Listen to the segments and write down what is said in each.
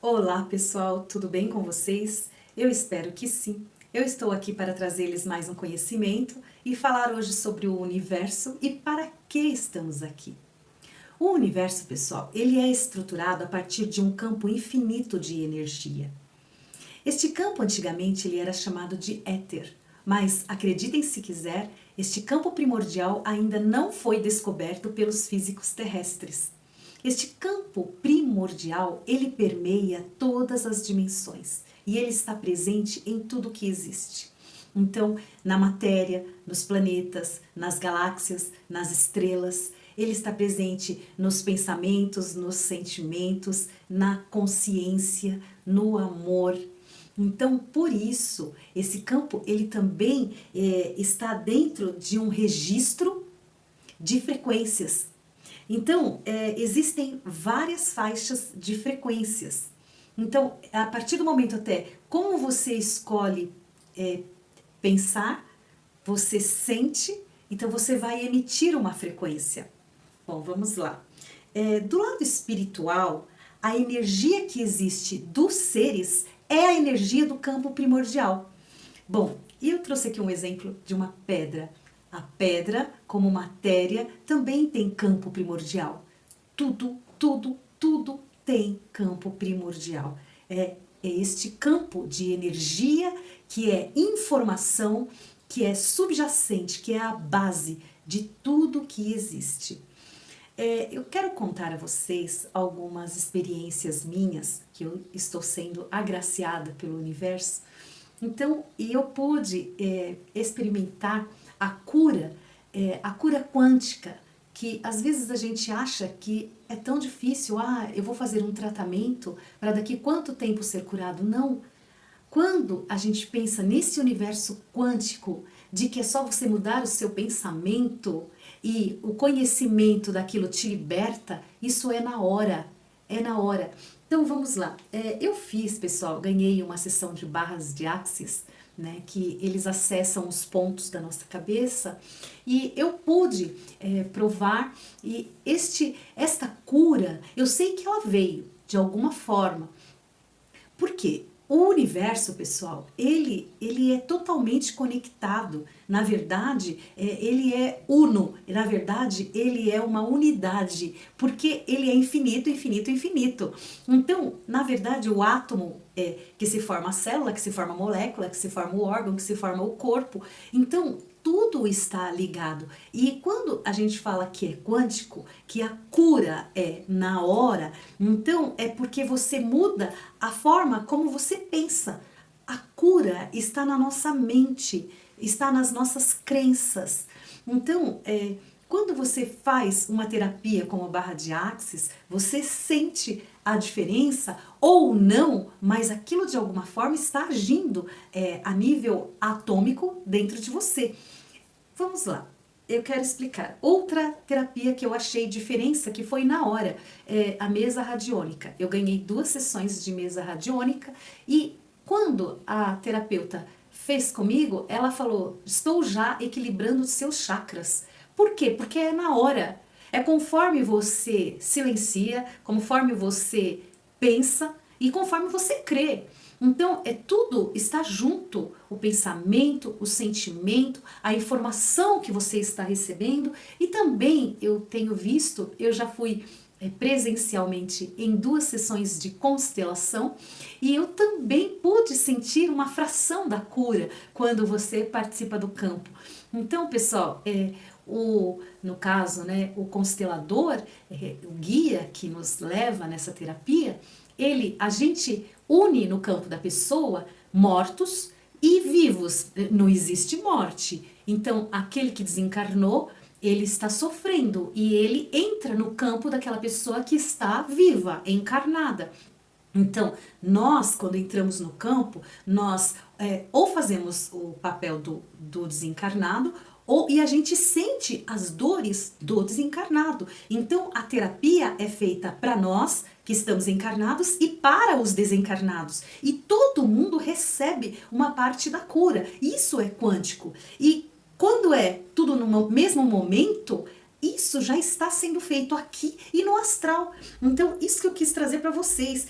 Olá pessoal, tudo bem com vocês? Eu espero que sim. Eu estou aqui para trazer-lhes mais um conhecimento e falar hoje sobre o universo e para que estamos aqui. O universo, pessoal, ele é estruturado a partir de um campo infinito de energia. Este campo antigamente ele era chamado de éter, mas acreditem se quiser, este campo primordial ainda não foi descoberto pelos físicos terrestres. Este campo primordial, ele permeia todas as dimensões e ele está presente em tudo que existe. Então, na matéria, nos planetas, nas galáxias, nas estrelas, ele está presente nos pensamentos, nos sentimentos, na consciência, no amor. Então, por isso, esse campo ele também está dentro de um registro de frequências. Então, existem várias faixas de frequências. Então, a partir do momento até como você escolhe pensar, você sente, então você vai emitir uma frequência. Bom, vamos lá. Do lado espiritual, a energia que existe dos seres é a energia do campo primordial. Bom, e eu trouxe aqui um exemplo de uma pedra. A pedra, como matéria, também tem campo primordial. Tudo tem campo primordial. É este campo de energia que é informação, que é subjacente, que é a base de tudo que existe. Eu quero contar a vocês algumas experiências minhas, que eu estou sendo agraciada pelo universo. Então, eu pude experimentar a cura quântica, que às vezes a gente acha que é tão difícil, eu vou fazer um tratamento para daqui quanto tempo ser curado. Não. Quando a gente pensa nesse universo quântico, de que é só você mudar o seu pensamento e o conhecimento daquilo te liberta, isso é na hora, Então vamos lá, eu fiz, pessoal, ganhei uma sessão de barras de Axis, né, que eles acessam os pontos da nossa cabeça e eu pude provar e esta cura, eu sei que ela veio de alguma forma. Por quê? O universo, pessoal, ele é totalmente conectado. Na verdade, ele é uno. Na verdade, ele é uma unidade. Porque ele é infinito, infinito, infinito. Então, na verdade, o átomo que se forma a célula, que se forma a molécula, que se forma o órgão, que se forma o corpo. Então, tudo está ligado. E quando a gente fala que é quântico, que a cura é na hora, então é porque você muda a forma como você pensa. A cura está na nossa mente, está nas nossas crenças. Então, quando você faz uma terapia como a barra de Axis, você sente a diferença ou não, mas aquilo de alguma forma está agindo a nível atômico dentro de você. Vamos lá, eu quero explicar. Outra terapia que eu achei diferença, que foi na hora, a mesa radiônica. Eu ganhei 2 sessões de mesa radiônica e quando a terapeuta fez comigo, ela falou, estou já equilibrando os seus chakras. Por quê? Porque é na hora. É conforme você silencia, conforme você pensa e conforme você crê. Então, tudo está junto, o pensamento, o sentimento, a informação que você está recebendo e também eu tenho visto, eu já fui presencialmente em 2 sessões de constelação e eu também pude sentir uma fração da cura quando você participa do campo. Então, pessoal, no caso, né, o constelador, o guia que nos leva nessa terapia, a gente une no campo da pessoa mortos e vivos. Não existe morte. Então, aquele que desencarnou, ele está sofrendo e ele entra no campo daquela pessoa que está viva, encarnada. Então, nós, quando entramos no campo, nós ou fazemos o papel do desencarnado, e a gente sente as dores do desencarnado. Então, a terapia é feita para nós, que estamos encarnados, e para os desencarnados. E todo mundo recebe uma parte da cura. Isso é quântico. E quando é tudo no mesmo momento, isso já está sendo feito aqui e no astral. Então, isso que eu quis trazer para vocês.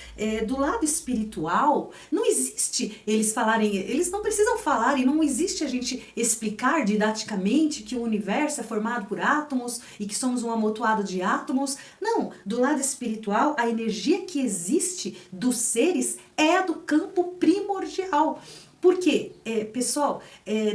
Do lado espiritual, não existe eles falarem, eles não precisam falar e não existe a gente explicar didaticamente que o universo é formado por átomos e que somos um amontoado de átomos. Não, do lado espiritual, a energia que existe dos seres é a do campo primordial. Por quê? Pessoal,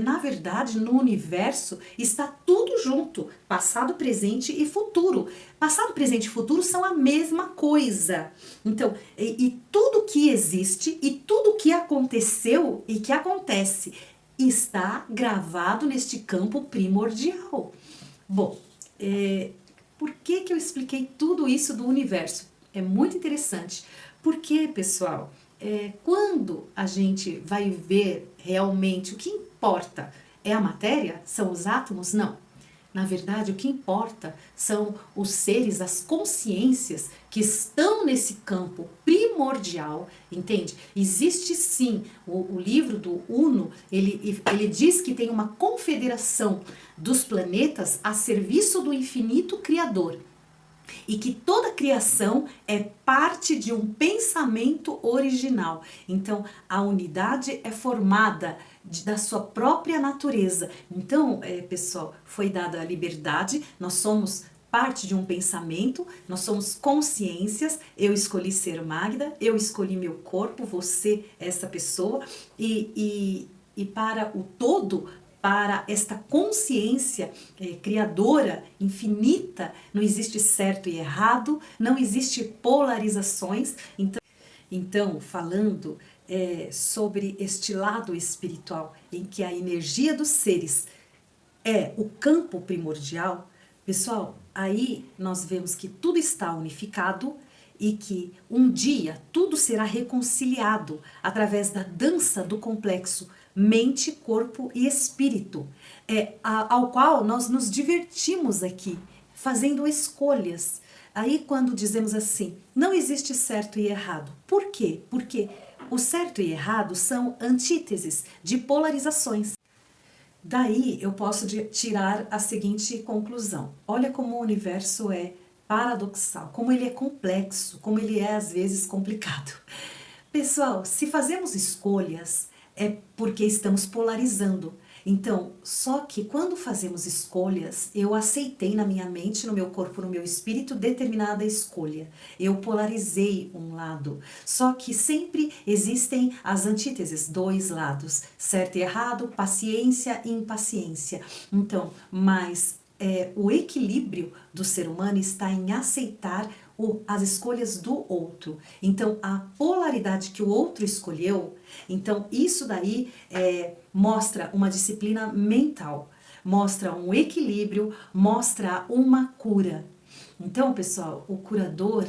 na verdade, no universo está tudo junto, passado, presente e futuro. Passado, presente e futuro são a mesma coisa. Então, e tudo que existe e tudo que aconteceu e que acontece está gravado neste campo primordial. Bom, por que eu expliquei tudo isso do universo? É muito interessante. Porque, pessoal, quando a gente vai ver realmente o que importa é a matéria, são os átomos? Não. Na verdade, o que importa são os seres, as consciências que estão nesse campo primordial, entende? Existe sim, o livro do Uno, ele diz que tem uma confederação dos planetas a serviço do infinito criador. E que toda criação é parte de um pensamento original. Então, a unidade é formada da sua própria natureza. Então, pessoal, foi dada a liberdade, nós somos parte de um pensamento, nós somos consciências, eu escolhi ser Magda, eu escolhi meu corpo, você, essa pessoa, e para o todo, para esta consciência criadora, infinita, não existe certo e errado, não existe polarizações. Então falando sobre este lado espiritual, em que a energia dos seres é o campo primordial, pessoal, aí nós vemos que tudo está unificado e que um dia tudo será reconciliado através da dança do complexo mente, corpo e espírito, ao qual nós nos divertimos aqui, fazendo escolhas. Aí quando dizemos assim, não existe certo e errado. Por quê? Porque o certo e errado são antíteses de polarizações. Daí eu posso tirar a seguinte conclusão. Olha como o universo é paradoxal, como ele é complexo, como ele é às vezes complicado. Pessoal, se fazemos escolhas, é porque estamos polarizando. Então, só que quando fazemos escolhas, eu aceitei na minha mente, no meu corpo, no meu espírito, determinada escolha. Eu polarizei um lado. Só que sempre existem as antíteses, dois lados, certo e errado, paciência e impaciência. Então, mas o equilíbrio do ser humano está em aceitar as escolhas do outro. Então, a polaridade que o outro escolheu, então isso daí mostra uma disciplina mental, mostra um equilíbrio, mostra uma cura. Então, pessoal, o curador,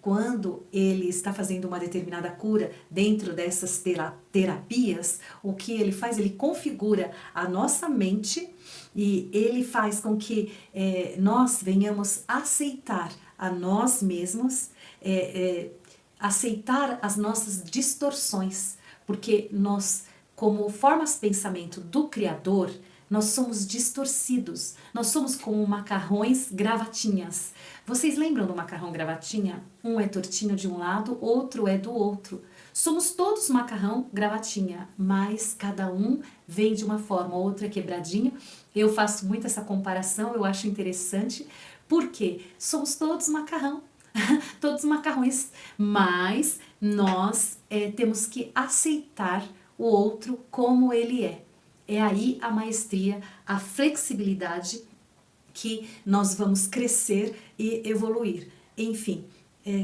quando ele está fazendo uma determinada cura dentro dessas terapias, o que ele faz? Ele configura a nossa mente e ele faz com que nós venhamos aceitar a nós mesmos, aceitar as nossas distorções, porque nós, como formas de pensamento do Criador, nós somos distorcidos, nós somos como macarrões gravatinhas. Vocês lembram do macarrão gravatinha? Um é tortinho de um lado, outro é do outro. Somos todos macarrão gravatinha, mas cada um vem de uma forma, outro é quebradinho. Eu faço muito essa comparação, eu acho interessante, porque somos todos macarrão, todos macarrões, mas nós temos que aceitar o outro como ele é. É aí a maestria, a flexibilidade que nós vamos crescer e evoluir. Enfim,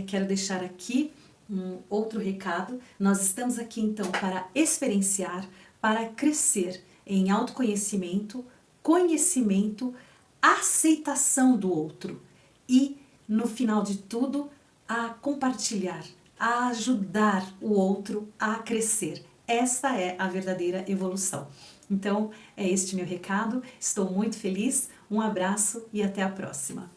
quero deixar aqui um outro recado. Nós estamos aqui então para experienciar, para crescer em autoconhecimento, conhecimento, aceitação do outro e, no final de tudo, a compartilhar, a ajudar o outro a crescer. Essa é a verdadeira evolução. Então, é este meu recado. Estou muito feliz. Um abraço e até a próxima.